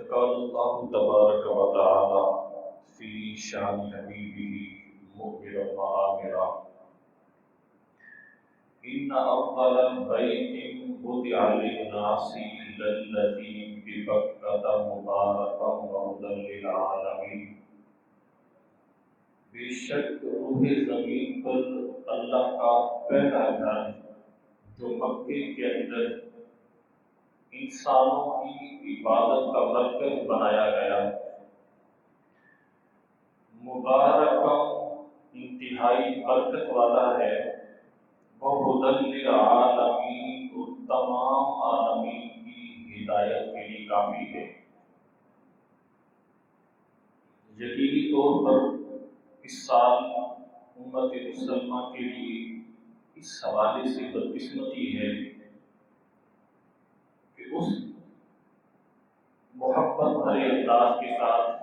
قال الله تبارك وتعالى في شان حبيبه مؤمرا وآمرا إن أفضل بيت وضع للناس للذي ببكة مباركا وهدى للعالمين۔ بے شک روح زمین پر اللہ کا پہلا گھر جو مکے کے اندر انسانوں کی عبادت کا مرکز بنایا گیا، مبارکا انتہائی برکت والا ہے، وَهُدًى لِّلْعَالَمِينَ اور تمام عالمین کی ہدایت کے لیے کافی ہے۔ یقینی طور پر اس سال امت مسلمہ کے لیے اس حوالے سے بدقسمتی ہے کہ اس محبت بھرے انداز کے ساتھ،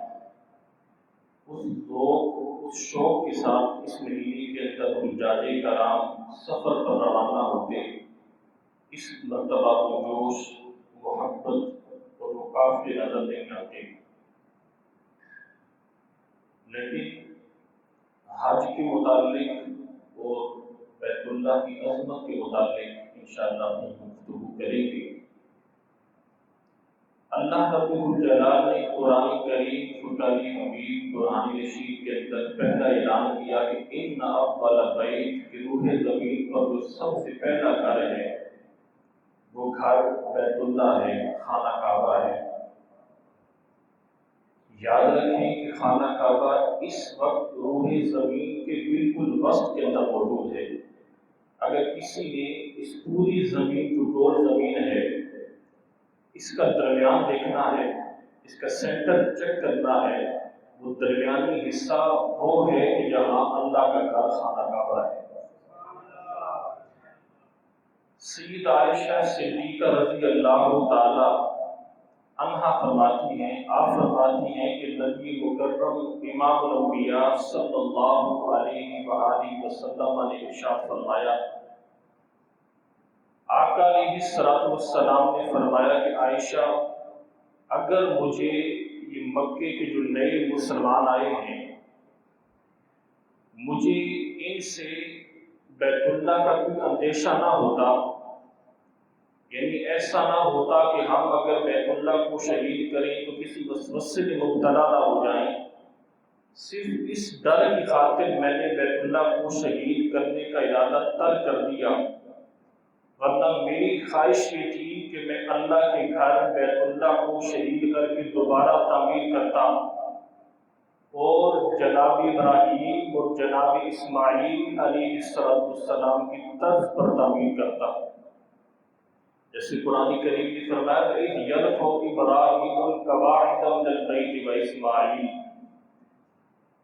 اس ذوق، اس شوق کے ساتھ اس مہینے کے اندر حجاج کرام سفر پر روانہ ہوتے، اس مرتبہ کو جوش، محبت اور مقافلے نظر نہیں آتے۔ لیکن حج کے متعلق اور بیت اللہ کی عظمت کے متعلق انشاءاللہ ہم گفتگو کریں گے۔ اللہ رب الجلال نے قرآن کریم فرقان حمید قرآن رشید کے اندر پہلا اعلان کیا کہ ان اول بیت کہ روح زمین پر جو سب سے پہلا گھر ہے وہ گھر بیت اللہ ہے، خانہ کعبہ ہے۔ یاد رکھیں کہ خانہ کعبہ اس وقت روح زمین کے بالکل وسط کے اندر موجود ہے۔ اگر کسی نے اس پوری زمین جو گول زمین ہے اس کا درمیان دیکھنا ہے، اس کا سینٹر چیک کرنا ہے، وہ درمیانی حصہ وہ ہے کہ جہاں اللہ کا گھر خانہ کعبہ ہے۔ سید عائشہ صدیقہ رضی اللہ تعالی عنہا فرماتی ہیں، آپ فرماتی ہیں کہ نبی مکرم امام الانبیاء صلی اللہ علیہ وآلہ وسلم نے ارشاد فرمایا، آقا علیہ الصلوۃ والسلام نے فرمایا کہ عائشہ، اگر مجھے یہ مکے کے جو نئے مسلمان آئے ہیں مجھے ان سے بیت اللہ کا کوئی اندیشہ نہ ہوتا، یعنی ایسا نہ ہوتا کہ ہم اگر بیت اللہ کو شہید کریں تو کسی وسوسے میں مبتلا نہ ہو جائیں، صرف اس ڈر کی خاطر میں نے بیت اللہ کو شہید کرنے کا ارادہ ترک کر دیا، ورنہ میری خواہش یہ تھی کہ میں اللہ کے گھر بیت اللہ کو شہید کر کے دوبارہ تعمیر کرتا اور جناب ابراہیم اور جناب اسماعیل علیہ السلام کی طرز پر تعمیر کرتا، جیسے قرآن کریم نے فرمایا کہ یرفع ابراہیم القواعد من البیت واسماعیل،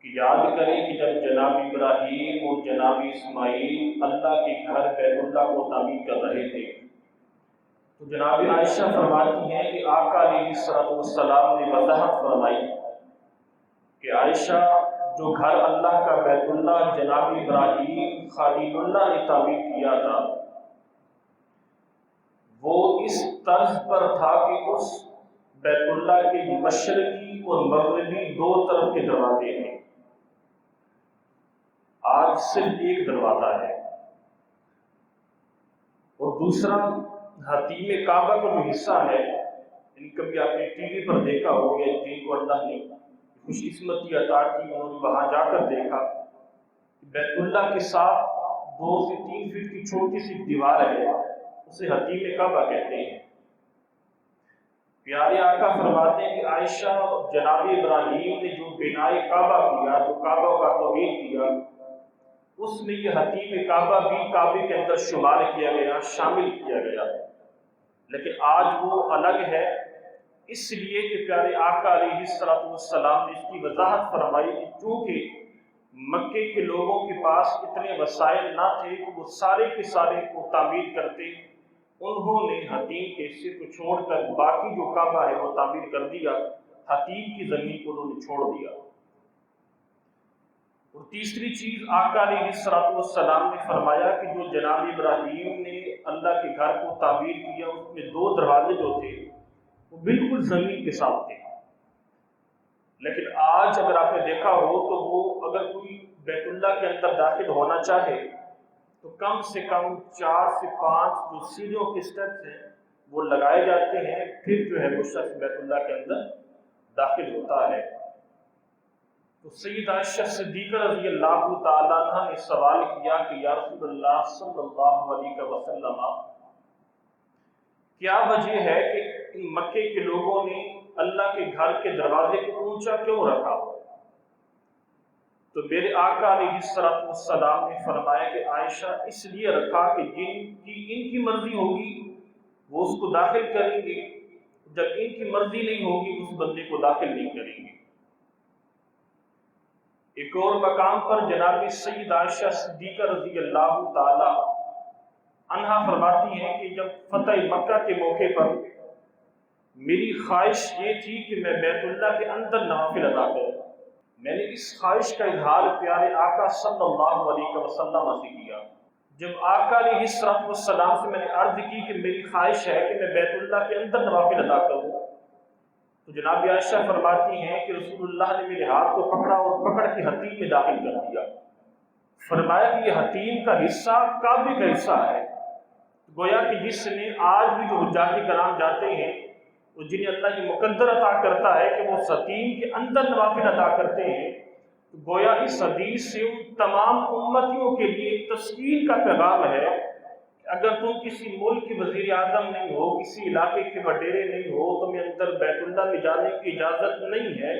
کہ یاد کریں کہ جب جناب ابراہیم اور جناب اسماعیل اللہ کے گھر بیت اللہ کو تعمیر کر رہے تھے تو جناب عائشہ فرماتی ہیں کہ آقا علیہ الصلوۃ والسلام نے وضاحت فرمائی کہ عائشہ، جو گھر اللہ کا بیت اللہ جناب ابراہیم خلیل اللہ نے تعمیر کیا تھا وہ اس طرز پر تھا کہ اس بیت اللہ کے مشرقی اور مغربی دو طرف کے دروازے ہیں، آج صرف ایک دروازہ ہے، اور دوسرا حتیم کعبہ کا جو حصہ ہے، کبھی آپ نے ٹی وی پر دیکھا ہوگا، جن کو اللہ نے خوش قسمتی عطا کی انہوں نے وہاں جا کر دیکھا، بیت اللہ کے ساتھ 2 سے 3 فٹ کی چھوٹی سی دیوار ہے، اسے حتیم کعبہ کہتے ہیں۔ پیارے آقا فرماتے ہیں کہ عائشہ، جناب ابراہیم نے جو بنائے کعبہ کیا، جو کعبہ کا تعمیر کیا، اس میں یہ حتیم کعبہ بھی کعبے کے اندر شمار کیا گیا، شامل کیا گیا، لیکن آج وہ الگ ہے، اس لیے کہ پیارے آقا علیہ الصلوۃ والسلام نے اس کی وضاحت فرمائی کہ چونکہ مکے کے لوگوں کے پاس اتنے وسائل نہ تھے کہ وہ سارے کے سارے کو تعمیر کرتے، انہوں نے حتیم کے حصے کو چھوڑ کر باقی جو کعبہ ہے وہ تعمیر کر دیا، حتیم کی زمین کو انہوں نے چھوڑ دیا۔ اور تیسری چیز آقا علیہ الصلوۃ والسلام نے فرمایا کہ جو جناب ابراہیم نے اللہ کے گھر کو تعمیر کیا اس میں 2 دروازے جو تھے وہ بالکل زمین کے ساتھ تھے، لیکن آج اگر آپ نے دیکھا ہو تو وہ اگر کوئی بیت اللہ کے اندر داخل ہونا چاہے تو کم سے کم 4 سے 5 جو سیڑھیوں کے اسٹیپس ہیں وہ لگائے جاتے ہیں، پھر جو ہے وہ شخص بیت اللہ کے اندر داخل ہوتا ہے۔ تو سیدہ عائشہ صدیقہ رضی اللہ تعالیٰ عنہ نے سوال کیا کہ یا رسول اللہ صلی اللہ علیہ وسلم، کیا وجہ ہے کہ ان مکے کے لوگوں نے اللہ کے گھر کے دروازے کو اونچا کیوں رکھا؟ تو میرے آقا علیہ السلام نے فرمایا کہ عائشہ اس لیے رکھا کہ ان کی مرضی ہوگی وہ اس کو داخل کریں گے، جب ان کی مرضی نہیں ہوگی اس بندے کو داخل نہیں کریں گے۔ ایک اور مقام پر جناب سیدہ عائشہ صدیقہ رضی اللہ تعالی عنہا فرماتی ہیں کہ جب فتح مکہ کے موقع پر میری خواہش یہ تھی کہ میں بیت اللہ کے اندر نوافل ادا کروں، میں نے اس خواہش کا اظہار پیارے آقا صلی اللہ علیہ وسلم سے کیا۔ جب آقا علیہ السلام سے میں نے عرض کی کہ میری خواہش ہے کہ میں بیت اللہ کے اندر نوافل ادا کروں، تو جناب عائشہ فرماتی ہیں کہ رسول اللہ نے میرے ہاتھ کو پکڑا اور پکڑ کے حتیم میں داخل کر دیا۔ فرمایا کہ یہ حتیم کا حصہ کعبے کا حصہ ہے، گویا کہ جس نے آج بھی جو حجاج کرام جاتے ہیں اور جنہیں اللہ یہ مقدر عطا کرتا ہے کہ وہ اس حتیم کے اندر نوافل ادا کرتے ہیں، تو گویا اس حدیث سے ان تمام امتیوں کے لیے ایک تسکین کا پیغام ہے کہ اگر تم کسی ملک کے وزیر اعظم نہیں ہو، کسی علاقے کے وڈیرے نہیں ہو، تمہیں اندر بیت اللہ میں جانے کی اجازت نہیں ہے،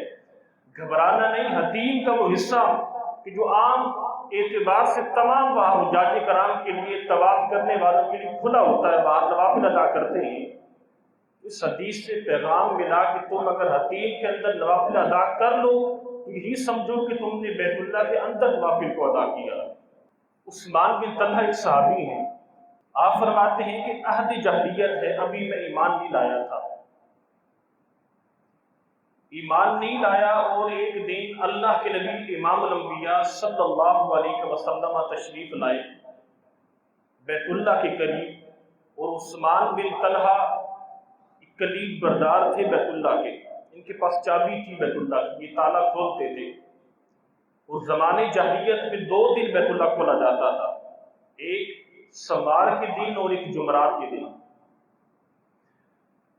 گھبرانا نہیں۔ حتیم کا وہ حصہ کہ جو عام اعتبار سے تمام وہاں حجاج کرام کے لیے طواف کرنے والوں کے لیے کھلا ہوتا ہے، وہاں نوافل ادا کرتے ہیں، اس حدیث سے پیغام ملا کہ تم اگر حتیم کے اندر نوافل ادا کر لو تو یہی سمجھو کہ تم نے بیت اللہ کے اندر نوافل کو ادا کیا۔ عثمان بن طلحہ ایک صحابی ہیں، آپ فرماتے ہیں کہ عہد جاہلیت ہے، ابھی میں ایمان نہیں لایا تھا، ایمان نہیں لایا، اور ایک دن اللہ کے نبی امام الانبیاء صلی اللہ علیہ وسلم تشریف لائے بیت اللہ کے قریب، اور عثمان بن طلحہ کلید بردار تھے بیت اللہ کے، ان کے پاس چابی تھی بیت اللہ کی، یہ تالا کھولتے تھے، اور زمانے جاہلیت میں 2 دن بیت اللہ کھولا جاتا تھا، ایک سوار کے دن اور ایک جمعرات کے دن۔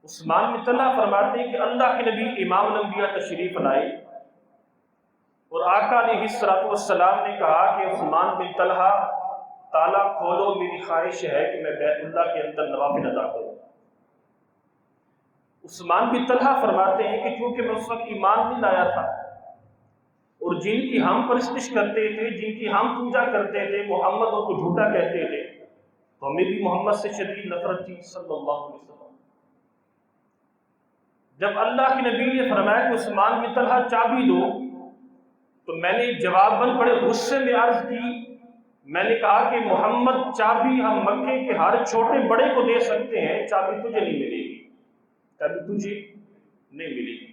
عثمان بن طلحہ فرماتے ہیں کہ اللہ کے نبی امام الانبیاء تشریف لائے، اور آقا علیہ السلام نے کہا کہ عثمان بن طلحہ تالا کھولو، میری خواہش ہے کہ میں بیت اللہ کے اندر نوافل ادا کروں۔ عثمان بن طلحہ فرماتے ہیں کہ چونکہ میں اس وقت ایمان نہیں لایا تھا، اور جن کی ہم پرستش کرتے تھے، جن کی ہم پوجا کرتے تھے، محمد کو جھوٹا کہتے تھے، تو ہمیں بھی محمد سے شدید نفرت تھی صلی اللہ علیہ وسلم۔ جب اللہ کے نبی نے فرمایا کہ عثمان بن طلحہ چابی دو، تو میں نے جواباً بڑے غصے میں عرض کی، میں نے کہا کہ محمد چابی ہم مکے کے ہر چھوٹے بڑے کو دے سکتے ہیں، چابی تجھے نہیں ملے گی، چابی تجھے نہیں ملے گی۔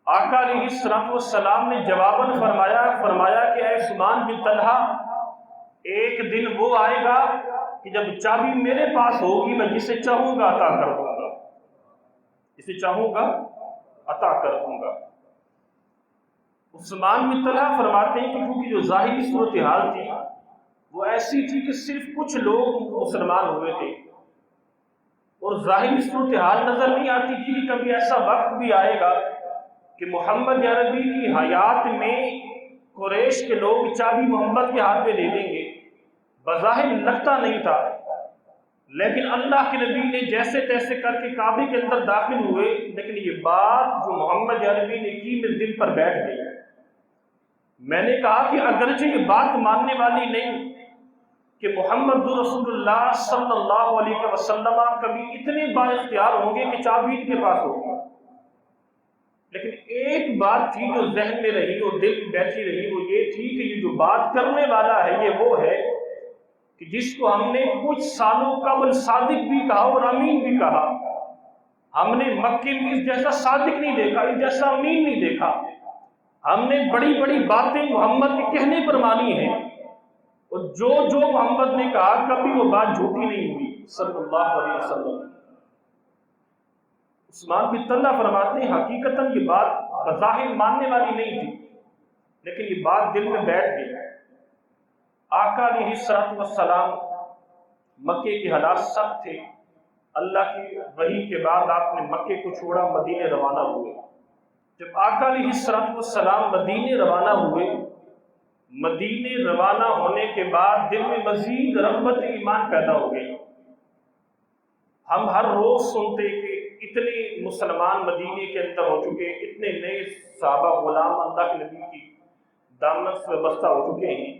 آقا علیہ السلام نے جواباً فرمایا کہ اے عثمان بن طلحہ، ایک دن وہ آئے گا کہ جب چابی میرے پاس ہوگی، میں جسے چاہوں گا عطا کر دوں گا، جسے چاہوں گا عطا کر دوں گا۔ عثمان بن طلحہ فرماتے ہیں کہ کیونکہ جو ظاہری صورتحال تھی وہ ایسی تھی کہ صرف کچھ لوگ مسلمان ہوئے تھے، اور ظاہری صورتحال نظر نہیں آتی تھی کہ کبھی ایسا وقت بھی آئے گا کہ محمد عربی کی حیات میں قریش کے لوگ چابی محمد کے ہاتھ میں دے دیں گے۔ بظاہر لگتا نہیں تھا، لیکن اللہ کے نبی نے جیسے تیسے کر کے کعبے کے اندر داخل ہوئے، لیکن یہ بات جو محمد عربی نے کی میرے دل پر بیٹھ گئی۔ میں نے کہا کہ اگرچہ یہ بات ماننے والی نہیں کہ محمد رسول اللہ صلی اللہ علیہ وسلم کبھی اتنے با اختیار ہوں گے کہ چابی ان کے پاس ہوگی، لیکن ایک بات تھی جو ذہن میں رہی اور دل میں بیٹھی رہی، وہ یہ تھی کہ یہ جو بات کرنے والا ہے یہ وہ ہے کہ جس کو ہم نے کچھ سالوں قبل صادق بھی کہا اور امین بھی کہا۔ ہم نے مکے میں اس جیسا صادق نہیں دیکھا، اس جیسا امین نہیں دیکھا۔ ہم نے بڑی بڑی باتیں محمد کے کہنے پر مانی ہیں، اور جو محمد نے کہا کبھی وہ بات جھوٹی نہیں ہوئی صلی اللہ علیہ وسلم۔ عثمان بن طلحہ فرماتے ہیں حقیقتاً یہ بات بظاہر ماننے والی نہیں تھی، لیکن یہ بات دل میں بیٹھ گئی۔ آقا علیہ الصلوۃ والسلام مکے کے حالات سخت تھے، اللہ کی وحی کے بعد آپ نے مکے کو چھوڑا، مدینے روانہ ہوئے۔ جب آقا علیہ الصلوۃ والسلام مدینے روانہ ہوئے، مدینے روانہ ہونے کے بعد دل میں مزید رغبت ایمان پیدا ہو گئی۔ ہم ہر روز سنتے کہ اتنے مسلمان مدینے کے اندر ہو چکے، اتنے نئے صحابہ غلام اللہ کے نبی کی دامن سے وابستہ ہو چکے ہیں،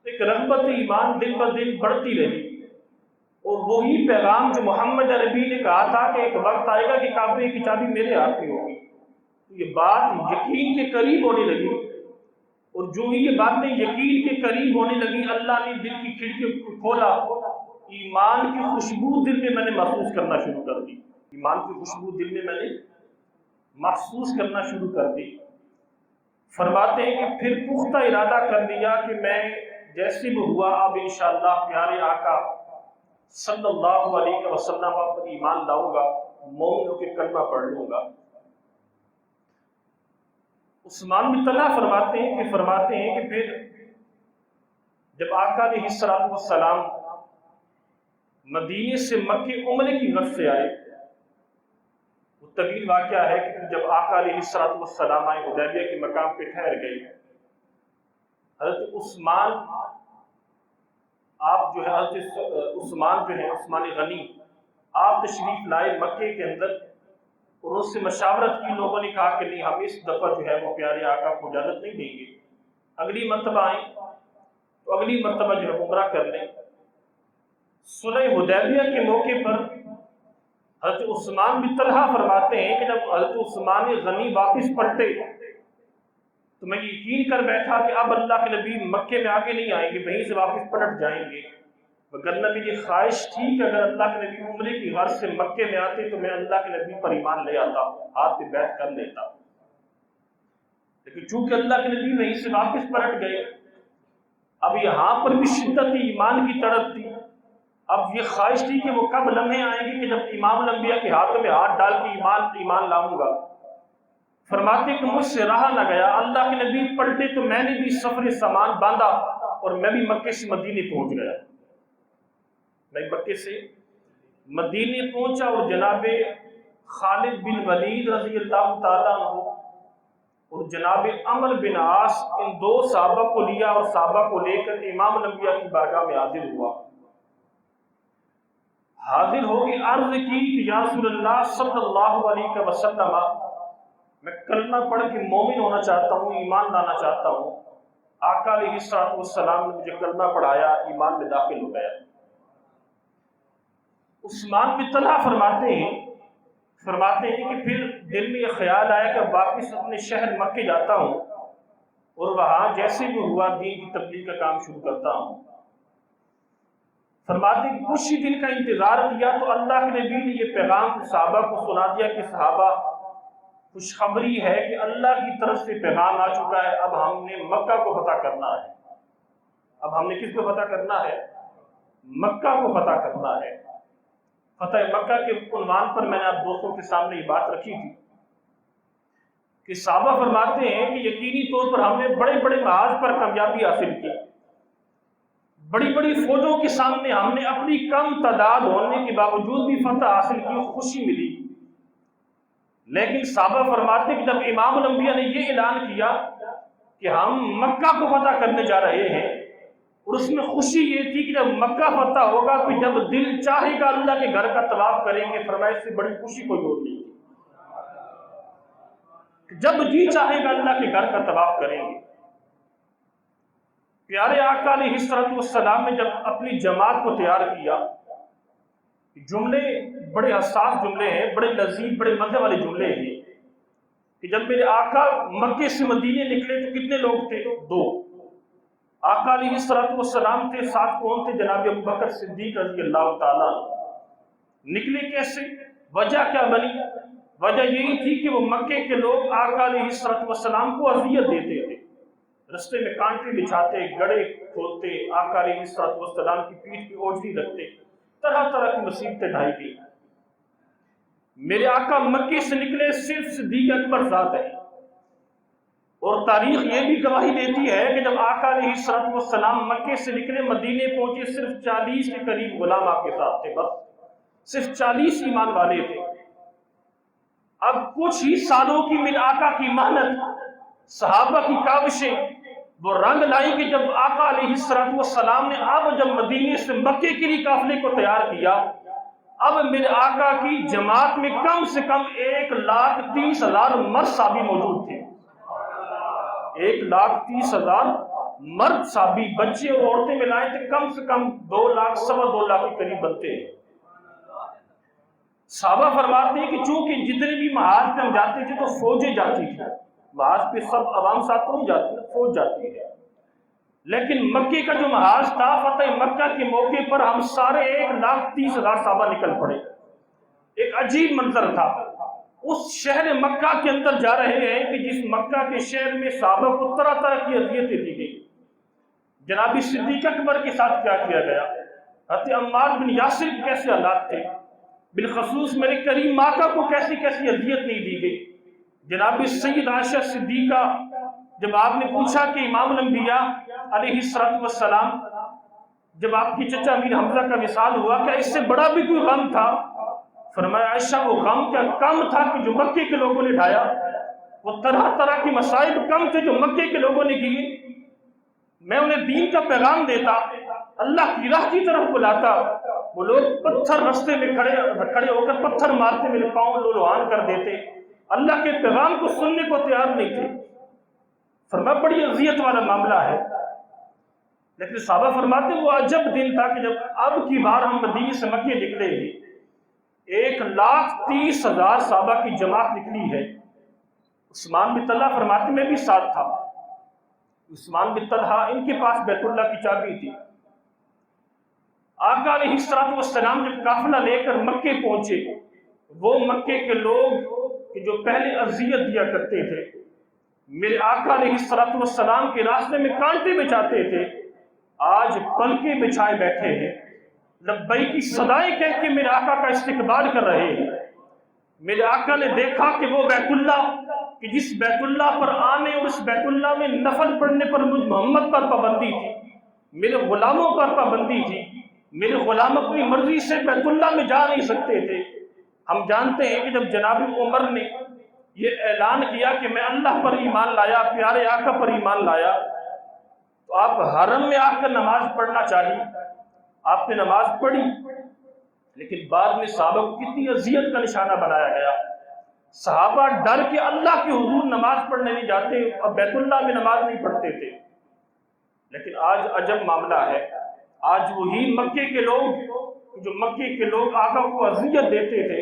ایک رغبت ایمان دن بہ دن بڑھتی رہی۔ اور وہی پیغام جو محمد عربی نے کہا تھا کہ ایک وقت آئے گا کہ کعبے کی چابی میرے ہاتھ میں ہوگی، یہ بات یقین کے قریب ہونے لگی۔ اور جو ہی یہ باتیں یقین کے قریب ہونے لگی، اللہ نے دل کی کھڑکی کو کھولا، ایمان کی خوشبو دل میں نے محسوس کرنا شروع کر دی۔ ایمان کی خوشبو دل میں نے محسوس کرنا شروع کر دی۔ فرماتے ہیں کہ پھر پختہ ارادہ کر لیا کہ میں جیسے بھی ہوا اب انشاءاللہ پیارے آقا صلی اللہ علیہ وسلم پر ایمان لاؤں گا، مومنوں کے کلمہ پڑھ لوں گا۔ عثمان بن طلحہ فرماتے ہیں کہ پھر جب آقا علیہ الصلوۃ والسلام مدینے سے مکے عمرے کی غرض سے آئے، وہ طویل واقعہ ہے کہ جب آقا علیہ الصلوۃ والسلام آئے، حدیبیہ کے مقام پہ ٹھہر گئے، حضرت عثمان عثمان غنی آپ تشریف لائے مکے کے اندر، اور اس سے مشاورت کی، لوگوں نے کہا کہ نہیں، ہم اس دفعہ جو ہے وہ پیارے آقا کو اجازت نہیں دیں گے، اگلی مرتبہ آئیں تو اگلی مرتبہ جو ہے عمرہ کر لیں۔ صلح حدیبیہ کے موقع پر حضرت عثمان بن طلحہ فرماتے ہیں کہ جب حضرت عثمان غنی واپس پلٹے تو میں یقین کر بیٹھا کہ اب اللہ کے نبی مکے میں آگے نہیں آئیں گے، وہیں سے واپس پلٹ جائیں گے، وگرنہ میری خواہش تھی کہ اگر اللہ کے نبی عمرے کی غرض سے مکے میں آتے تو میں اللہ کے نبی پر ایمان لے آتا، ہاتھ پہ بیعت کر لیتا، لیکن چونکہ اللہ کے نبی وہیں سے واپس پلٹ گئے، اب یہاں پر بھی شدت ایمان کی تڑپ تھی۔ اب یہ خواہش تھی کہ وہ کب لمحے آئیں گے کہ جب امام الانبیاء کے ہاتھوں میں ہاتھ ڈال کے ایمان لاؤں گا۔ فرماتے کہ مجھ سے رہا نہ گیا، اللہ کے نبی پلٹے تو میں نے بھی سفر سامان باندھا اور میں بھی مکے سے مدینے پہنچ گیا۔ میں مکے سے مدینے پہنچا اور جناب خالد بن ولید رضی اللہ تعالیٰ عنہ اور جناب عمرو بن عاص، ان دو صحابہ کو لیا اور صحابہ کو لے کر امام الانبیاء کی بارگاہ میں حاضر ہوا۔ حاضر ہو کے عرض کی کہ یا رسول اللہ صلی اللہ علیہ وسلم، میں کلمہ پڑھ کے مومن ہونا چاہتا ہوں، ایمان لانا چاہتا ہوں۔ آقا علیہ الصلوۃ والسلام نے مجھے کلمہ پڑھایا، ایمان میں داخل ہو گیا۔ عثمان بن طلحہ فرماتے ہیں کہ پھر دل میں یہ خیال آیا کہ واپس اپنے شہر مکے جاتا ہوں اور وہاں جیسے بھی ہوا دین کی تبلیغ کا کام شروع کرتا ہوں۔ فرماتے ہیں کہ کچھ ہی دن کا انتظار کیا تو اللہ کے نبی نے یہ پیغام صحابہ کو سنا دیا کہ صحابہ خوشخبری ہے کہ اللہ کی طرف سے پیغام آ چکا ہے، اب ہم نے مکہ کو فتح کرنا ہے۔ اب ہم نے کس کو فتح کرنا ہے؟ مکہ کو فتح کرنا ہے۔ فتح مکہ کے عنوان پر میں نے آپ دوستوں کے سامنے یہ بات رکھی تھی کہ صحابہ فرماتے ہیں کہ یقینی طور پر ہم نے بڑے بڑے محاذ پر کامیابی حاصل کی، بڑی بڑی فوجوں کے سامنے ہم نے اپنی کم تعداد ہونے کے باوجود بھی فتح حاصل کی، خوشی ملی۔ لیکن صحابہ فرماتے کہ جب امام الانبیاء نے یہ اعلان کیا کہ ہم مکہ کو فتح کرنے جا رہے ہیں، اور اس میں خوشی یہ تھی کہ جب مکہ فتح ہوگا تو جب دل چاہے گا اللہ کے گھر کا طواف کریں گے، فرمایا اس سے بڑی خوشی کوئی اور نہیں، جب جی چاہے گا اللہ کے گھر کا طواف کریں گے۔ پیارے آقا علیہ الصلوۃ والسلام نے جب اپنی جماعت کو تیار کیا، جملے بڑے حساس جملے ہیں، بڑے لذیذ بڑے مزے والے جملے ہیں کہ جب میرے آقا مکے سے مدینے نکلے تو کتنے لوگ تھے؟ دو۔ آقا علیہ الصلوۃ والسلام تھے، ساتھ کون تھے؟ جناب ابوبکر صدیق رضی اللہ تعالیٰ عنہ۔ نکلے کیسے؟ وجہ کیا بنی؟ وجہ یہی تھی کہ وہ مکے کے لوگ آقا علیہ الصلوۃ والسلام کو اذیت دیتے تھے، رستے میں کانٹے بچھاتے، گڑھے کھودتے، آقا علیہ الصلوۃ والسلام کی پیٹھ پہ اوجھلی رکھتے، طرح طرح کی مصیبتیں ڈھائی گئی۔ میرے آقا مکے سے نکلے، صرف صدیق اکبر ذات ہے، اور تاریخ یہ بھی گواہی دیتی ہے کہ جب آقا علیہ الصلوۃ والسلام مکے سے نکلے مدینے پہنچے، صرف 40 کے قریب غلام آپ کے ساتھ تھے، بس صرف 40 ایمان والے تھے۔ اب کچھ ہی سالوں کی من آقا کی محنت، صحابہ کی کاوشیں وہ رنگ لائی کہ جب آقا علیہ الصلوۃ والسلام نے اب جب مدینے سے مکے کے لیے قافلے کو تیار کیا، اب میرے آقا کی جماعت میں کم سے کم 1,30,000 مرد صحابی موجود تھے۔ 1,30,000 مرد صحابی، بچے اور عورتیں ملائے تھے، کم سے کم 2 لاکھ 2.25 لاکھ کے قریب بنتے ہیں۔ صحابہ فرماتے ہیں کہ چونکہ جتنے بھی محاذ پہ ہم جاتے تھے تو فوجیں جاتی تھی، محاذ پہ سب عوام ساتھ نہیں جاتی، فوج جاتی ہے، لیکن مکے کا جو محاذ تھا، فتح مکہ کے موقع پر ہم سارے 1,30,000 صحابہ نکل پڑے۔ ایک عجیب منظر تھا، اس شہر مکہ کے اندر جا رہے ہیں کہ جس مکہ کے شہر میں صحابہ کو طرح طرح کی اذیتیں دی گئی۔ جناب صدیق اکبر کے ساتھ کیا کیا گیا، حضرت عمار بن یاسر کے کیسے حالات تھے، بالخصوص میرے کریم آقا کو کیسی کیسی اذیت نہیں دی گئی۔ جناب سید عائشہ صدیقہ، جب آپ نے پوچھا کہ امام الانبیاء علیہ الصلوۃ والسلام، جب آپ کی چچا امیر حمزہ کا وصال ہوا، کیا اس سے بڑا بھی کوئی غم تھا؟ فرمایا عائشہ وہ غم کیا کم تھا کہ جو مکے کے لوگوں نے ڈھایا، وہ طرح طرح کی مصائب کم تھے جو مکے کے لوگوں نے کیے۔ میں انہیں دین کا پیغام دیتا، اللہ کی راہ کی طرف بلاتا، وہ لوگ پتھر رستے میں کھڑے ہو کر پتھر مارتے، میرے پاؤں لولوان کر دیتے، اللہ کے پیغام کو سننے کو تیار نہیں تھے۔ فرمایا بڑی اذیت والا معاملہ ہے، لیکن صحابہ فرماتے وہ عجب دن تھا کہ جب اب کی بار ہم مدینے سے مکے نکلے ہیں، 1,30,000 صحابہ کی جماعت نکلی ہے۔ عثمان بن طلحہ فرماتے میں بھی ساتھ تھا۔ عثمان بن طلحہ، ان کے پاس بیت اللہ کی چابی تھی۔ آقا علیہ الصلوۃ والسلام جب قافلہ لے کر مکے پہنچے، وہ مکے کے لوگ کہ جو پہلے اذیت دیا کرتے تھے، میرے آقا علیہ الصلوۃ والسلام کے راستے میں کانٹے بچھاتے تھے، آج پلکیں بچھائے بیٹھے ہیں، لبیک کی صدائیں کہہ کے میرے آقا کا استقبال کر رہے ہیں۔ میرے آقا نے دیکھا کہ وہ بیت اللہ کہ جس بیت اللہ پر آنے اور اس بیت اللہ میں نفل پڑھنے پر مجھ محمد پر پابندی تھی، میرے غلاموں پر پابندی تھی، میرے غلام اپنی مرضی سے بیت اللہ میں جا نہیں سکتے تھے۔ ہم جانتے ہیں کہ جب جناب عمر نے یہ اعلان کیا کہ میں اللہ پر ایمان لایا، پیارے آقا پر ایمان لایا، تو آپ حرم میں آ کر نماز پڑھنا چاہیے، آپ نے نماز پڑھی، لیکن بعد میں صحابہ کو کتنی اذیت کا نشانہ بنایا گیا۔ صحابہ ڈر کے اللہ کے حضور نماز پڑھنے نہیں جاتے اور بیت اللہ میں نماز نہیں پڑھتے تھے۔ لیکن آج عجب معاملہ ہے، آج وہی مکے کے لوگ جو مکے کے لوگ آقا کو اذیت دیتے تھے،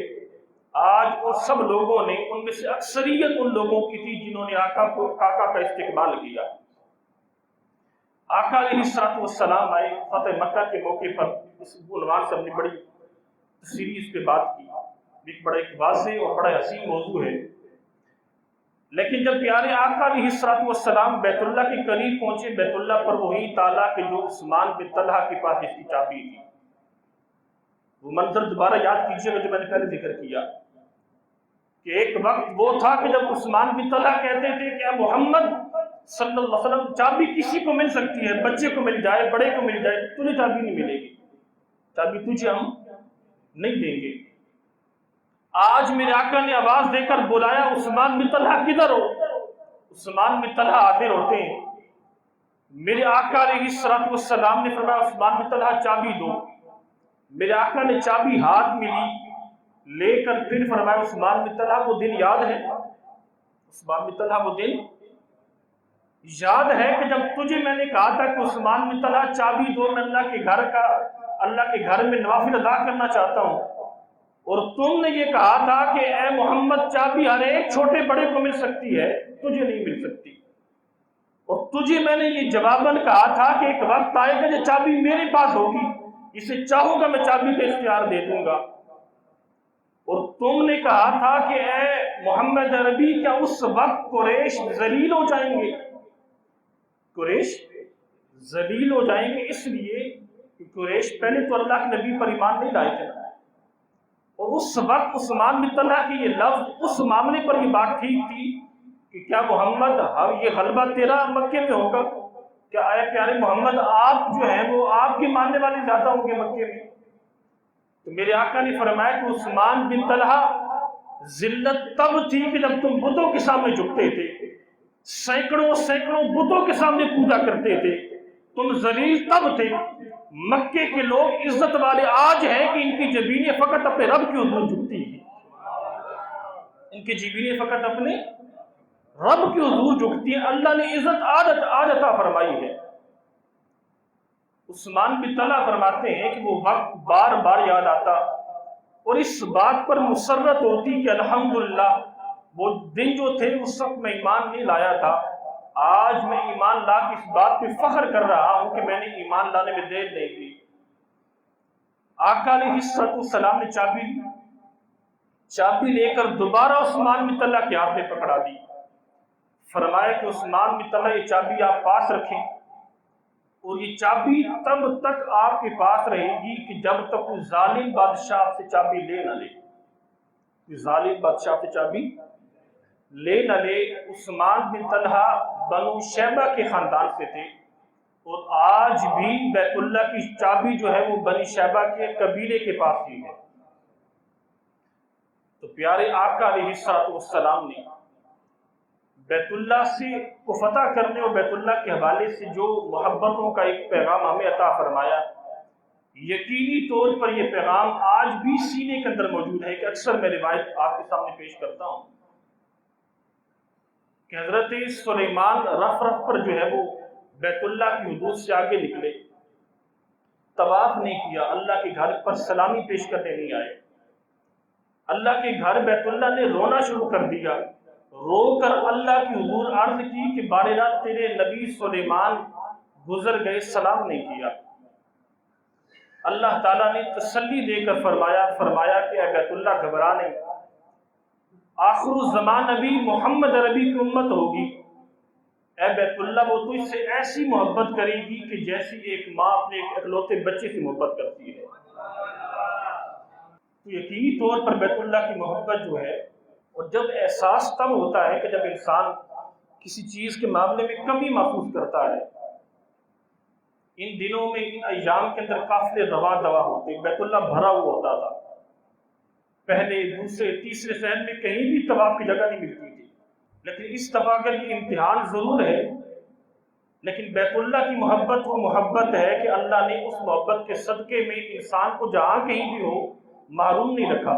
آج وہ سب لوگوں نے، ان میں سے اکثریت ان لوگوں کی تھی جنہوں نے آقا کا استقبال کیا۔ آقا علیہ الصلوۃ والسلام آئے فتح مکہ کے موقع پر، اس عنوان سے ہم نے بڑی تفصیلی اس پہ بات کی، ایک بڑا ایک واضح اور بڑا حسین موضوع ہے۔ لیکن جب پیارے آقا علیہ الصلوۃ والسلام بیت اللہ کے قریب پہنچے، بیت اللہ پر وہی تالا کہ جو عثمان بن طلحہ کے پاس جس کی چابی تھی، وہ منظر دوبارہ یاد کیجئے گا جو میں نے پہلے ذکر کیا کہ ایک وقت وہ تھا کہ جب عثمان بن طلحہ کہتے تھے کہ اے محمد صلی اللہ علیہ وسلم، چابی کسی کو مل سکتی ہے، بچے کو مل جائے، بڑے کو مل جائے، تجھے چابی نہیں ملے گی، چابی تجھے ہم نہیں دیں گے۔ آج میرے آقا نے آواز دے کر بلایا، عثمان بن طلحہ کدھر ہو؟ عثمان بن طلحہ حاضر ہوتے ہیں۔ میرے آقا علیہ الصلوۃ والسلام نے فرمایا عثمان بن طلحہ چابی دو۔ میرے آقا نے چابی ہاتھ میں لے کر پھر فرمایا عثمان بن طلحہ وہ دن یاد ہے؟ عثمان بن طلحہ وہ دن یاد ہے کہ جب تجھے میں نے کہا تھا کہ عثمان بن طلحہ چابی دو، میں اللہ کے گھر میں نوافل ادا کرنا چاہتا ہوں، اور تم نے یہ کہا تھا کہ اے محمد چابی ہر ایک چھوٹے بڑے کو مل سکتی ہے، تجھے نہیں مل سکتی، اور تجھے میں نے یہ جواباً کہا تھا کہ ایک وقت آئے گا جو چابی میرے پاس ہوگی، اسے چاہوں گا میں چابی کا اختیار دے دوں گا، اور تم نے کہا تھا کہ اے محمد عربی کیا اس وقت قریش ذلیل ہو جائیں گے؟ قریش ذلیل ہو جائیں گے اس لیے کہ قریش پہلے تو اللہ کے نبی پر ایمان نہیں لائے تھے، اور اس وقت عثمان بن طلحہ کی یہ لفظ اس معاملے پر یہ بات ٹھیک تھی کہ کیا محمد یہ غلبہ تیرا مکے میں ہوگا؟ کیا اے پیارے محمد آپ جو ہیں وہ آپ کے ماننے والے زیادہ ہوں گے مکے میں؟ تو میرے آقا نے فرمایا کہ عثمان بن طلحہ ذلت تب تھی کہ جب تم بتوں کے سامنے جھکتے تھے، سینکڑوں سینکڑوں بتوں کے سامنے پوجا کرتے تھے، تم ذلیل تب تھے۔ مکے کے لوگ عزت والے آج ہیں کہ ان کی جبینیں فقط اپنے رب کی حضور جھکتی ہیں، ان کی جبینیں فقط اپنے رب کی حضور جھکتی ہیں۔ اللہ نے عزت آج عطا فرمائی ہے۔ عثمان بن طلحہ فرماتے ہیں کہ وہ وقت بار بار یاد آتا اور اس بات پر مسرت ہوتی کہ الحمدللہ وہ دن جو تھے اس وقت میں ایمان نہیں لایا تھا، آج میں ایمان لا کے اس بات پہ فخر کر رہا ہوں کہ میں نے ایمان لانے میں دیر نہیں کی۔ آقا علیہ السلام نے چابی لے کر دوبارہ عثمان بن طلحہ کے ہاتھ میں پکڑا دی، فرمایا کہ عثمان بن طلحہ یہ چابی آپ پاس رکھیں، اور یہ چابی تب تک آپ کے پاس رہے گی کہ جب تک کوئی ظالم بادشاہ آپ سے چابی لے نہ لے، ظالم بادشاہ سے چابی لے نہ لے۔ عثمان بن طلحہ بنو شیبہ کے خاندان سے تھے، اور آج بھی بیت اللہ کی چابی جو ہے وہ بنی شیبہ کے قبیلے کے پاس ہی ہے۔ تو پیارے آقا علیہ السلام نے بیت اللہ سے کو فتح کرنے اور بیت اللہ کے حوالے سے جو محبتوں کا ایک پیغام ہمیں عطا فرمایا، یقینی طور پر یہ پیغام آج بھی سینے کے اندر موجود ہے۔ کہ اکثر میں روایت آپ کے سامنے پیش کرتا ہوں کہ حضرت سلیمان رف پر جو ہے وہ بیت اللہ کی حدود سے آگے نکلے، طواف نہیں کیا، اللہ کے گھر پر سلامی پیش کرنے نہیں آئے، اللہ کے گھر بیت اللہ نے رونا شروع کر دیا، رو کر اللہ کی حضور عرض کی کہ بارے تیرے نبی سلیمان گزر گئے، سلام نہیں کیا۔ اللہ تعالیٰ نے تسلی دے کر فرمایا کہ اے بیت اللہ گھبرا نہیں، آخر الزمان نبی محمد عربی کی امت ہوگی، اے بیت اللہ وہ تو اس سے ایسی محبت کرے گی کہ جیسی ایک ماں اپنے ایک اکلوتے بچے سے محبت کرتی ہے۔ تو یقینی طور پر بیت اللہ کی محبت جو ہے، اور جب احساس تب ہوتا ہے کہ جب انسان کسی چیز کے معاملے میں کمی محسوس کرتا ہے۔ ان دنوں میں ان ایام کے اندر قافلے رواں ہوتے، بیت اللہ بھرا ہوا ہوتا تھا، پہلے دوسرے تیسرے شہر میں کہیں بھی طواف کی جگہ نہیں ملتی تھی، لیکن اس دفعہ کا یہ امتحان ضرور ہے، لیکن بیت اللہ کی محبت وہ محبت ہے کہ اللہ نے اس محبت کے صدقے میں انسان کو جہاں کہیں بھی ہو محروم نہیں رکھا۔